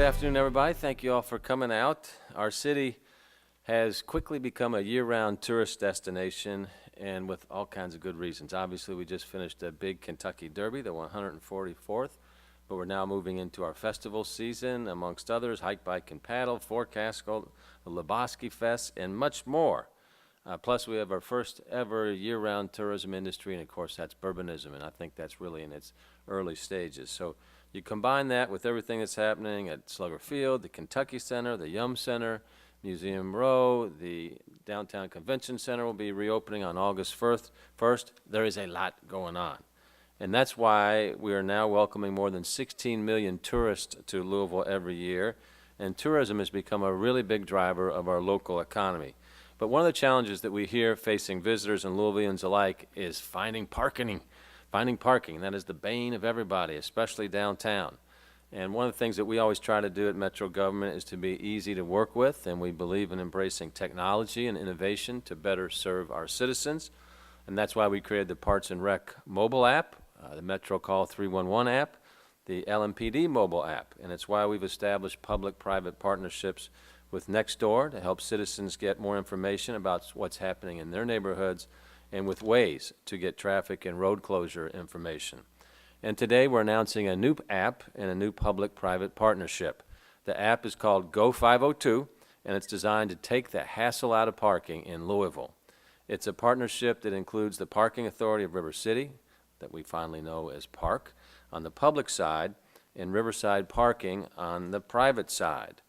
afternoon, everybody. Thank you all for coming out. Our city has quickly become a year-round tourist destination, and with all kinds of good reasons. Obviously, we just finished a big Kentucky Derby, the 144th, but we're now moving into our festival season, amongst others, Hike, Bike, and Paddle, Forecastle, the Lebowski Fest, and much more. Plus, we have our first ever year-round tourism industry, and of course, that's bourbonism, and I think that's really in its early stages. So you combine that with everything that's happening at Slugger Field, the Kentucky Center, the Yum Center, Museum Row, the Downtown Convention Center will be reopening on August 1st. There is a lot going on. And that's why we are now welcoming more than 16 million tourists to Louisville every year. And tourism has become a really big driver of our local economy. But one of the challenges that we hear facing visitors and Louisvillians alike is finding parking. That is the bane of everybody, especially downtown. And one of the things that we always try to do at Metro government is to be easy to work with, and we believe in embracing technology and innovation to better serve our citizens. And that's why we created the Parks and Rec mobile app, the Metro Call 311 app, the LMPD mobile app. And it's why we've established public-private partnerships with Nextdoor to help citizens get more information about what's happening in their neighborhoods, and with Waze to get traffic and road closure information. And today we're announcing a new app and a new public-private partnership. The app is called Go502, and it's designed to take the hassle out of parking in Louisville. It's a partnership that includes the Parking Authority of River City, that we finally know as PARC, on the public side, and Riverside Parking on the private side.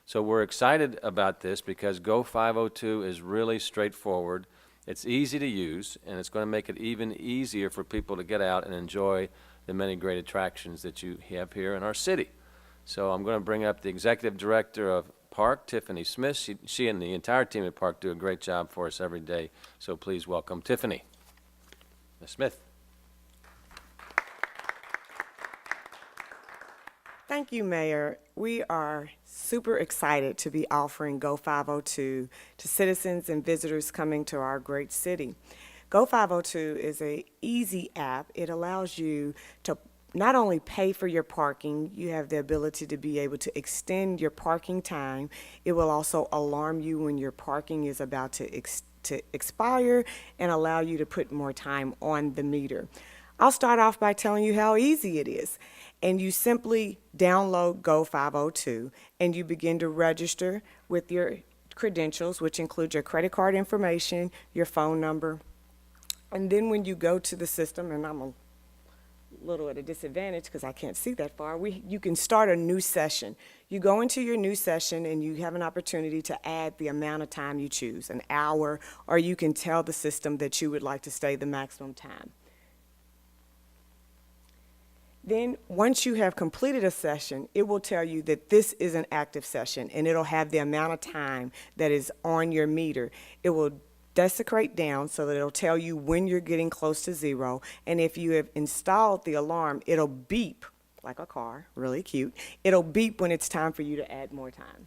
So we're excited about this because Go502 is really straightforward. It's easy to use, and it's going to make it even easier for people to get out and enjoy the many great attractions that you have here in our city. So I'm going to bring up the Executive Director of PARC, Tiffany Smith. She and the entire team at PARC do a great job for us every day. So please welcome Tiffany. Ms. Smith. Thank you, Mayor. We are super excited to be offering Go502 to citizens and visitors coming to our great city. Go502 is an easy app. It allows you to not only pay for your parking, you have the ability to be able to extend your parking time. It will also alarm you when your parking is about to expire and allow you to put more time on the meter. I'll start off by telling you how easy it is. And you simply download Go502 and you begin to register with your credentials, which include your credit card information, your phone number. And then when you go to the system, and I'm a little at a disadvantage because I can't see that far, you can start a new session. You go into your new session and you have an opportunity to add the amount of time you choose, an hour, or you can tell the system that you would like to stay the maximum time. Then once you have completed a session, it will tell you that this is an active session, and it'll have the amount of time that is on your meter. It will desecrate down so that it'll tell you when you're getting close to zero, and if you have installed the alarm, it'll beep like a car, really cute. It'll beep when it's time for you to add more time.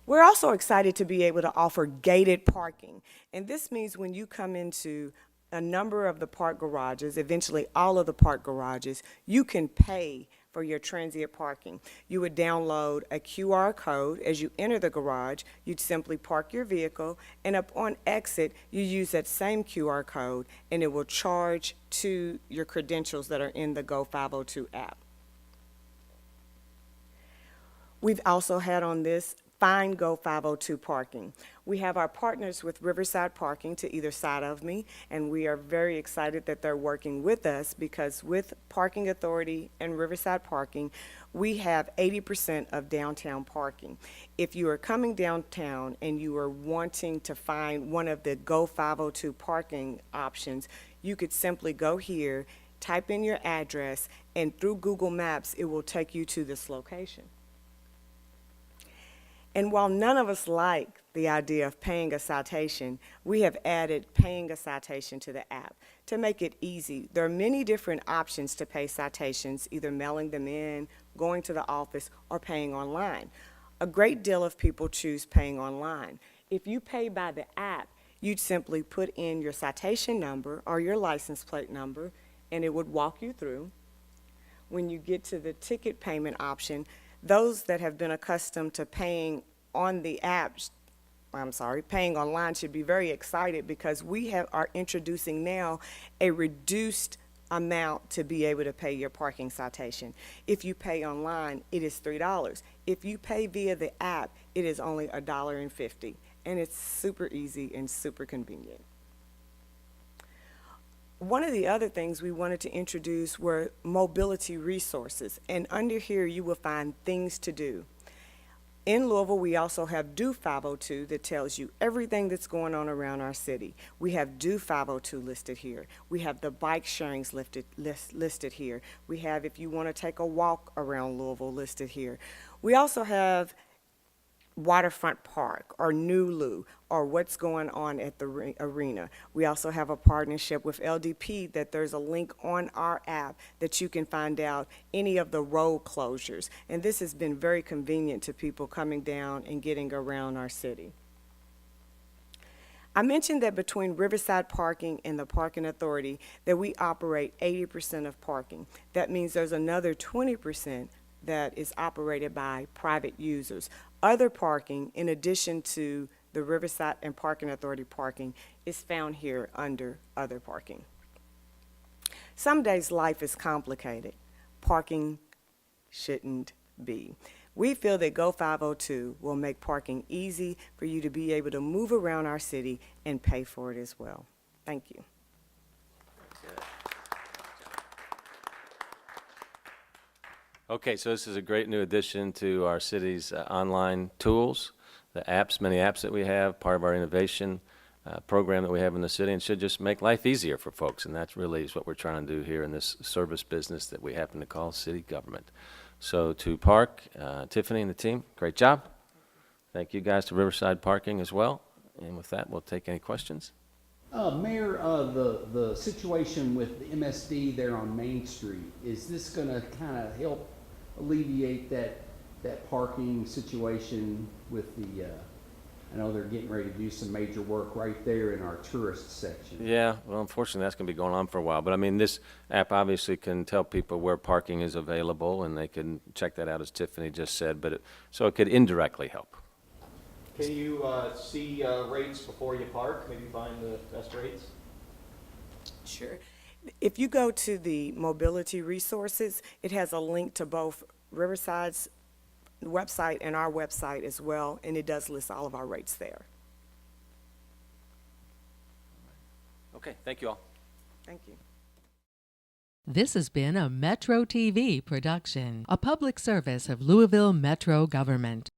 We're also excited to be able to offer gated parking, and this means when you come into a number of the park garages, eventually all of the park garages, you can pay for your transient parking. You would download a QR code as you enter the garage. You'd simply park your vehicle, and upon exit, you use that same QR code, and it will charge to your credentials that are in the Go502 app. We've also had on this Find Go502 parking. We have our partners with Riverside Parking to either side of me, and we are very excited that they're working with us because with Parking Authority and Riverside Parking, we have 80% of downtown parking. If you are coming downtown and you are wanting to find one of the Go502 parking options, you could simply go here, type in your address, and through Google Maps, it will take you to this location. And while none of us like the idea of paying a citation, we have added paying a citation to the app to make it easy. There are many different options to pay citations, either mailing them in, going to the office, or paying online. A great deal of people choose paying online. If you pay by the app, you'd simply put in your citation number or your license plate number, and it would walk you through. when you get to the ticket payment option, those that have been accustomed to paying on the apps, paying online should be very excited because we are introducing now a reduced amount to be able to pay your parking citation. If you pay online, it is $3. If you pay via the app, it is only $1.50, and it's super easy and super convenient. One of the other things we wanted to introduce were mobility resources, and under here you will find things to do. In Louisville, we also have Do 502 that tells you everything that's going on around our city. We have Do 502 listed here. We have the bike sharings listed here. We have if you want to take a walk around Louisville listed here. We also have Waterfront Park or New Lou or what's going on at the arena. We also have a partnership with LDP that there's a link on our app that you can find out any of the road closures. And this has been very convenient to people coming down and getting around our city. I mentioned that between Riverside Parking and the Parking Authority that we operate 80% of parking. That means there's another 20% that is operated by private users. Other parking, in addition to the Riverside and Parking Authority parking, is found here under other parking. Some days life is complicated. Parking shouldn't be. We feel that Go502 will make parking easy for you to be able to move around our city and pay for it as well. Thank you. Okay, so this is a great new addition to our city's online tools, the apps, many apps that we have, part of our innovation program that we have in the city, and should just make life easier for folks, and that really is what we're trying to do here in this service business that we happen to call city government. So to Park, Tiffany and the team, great job. Thank you guys to Riverside Parking as well, and with that, we'll take any questions. Mayor, the situation with the MSD there on Main Street, is this going to kind of help alleviate that parking situation with the, I know they're getting ready to do some major work right there in our tourist section. Yeah, well, unfortunately, that's going to be going on for a while. But, I mean, this app obviously can tell people where parking is available, and they can check that out, as Tiffany just said. But so it could indirectly help. Can you see rates before you park, maybe find the best rates? Sure. If you go to the mobility resources, it has a link to both Riverside's website and our website as well, and it does list all of our rates there. Okay, thank you all. Thank you. This has been a Metro TV production, a public service of Louisville Metro Government.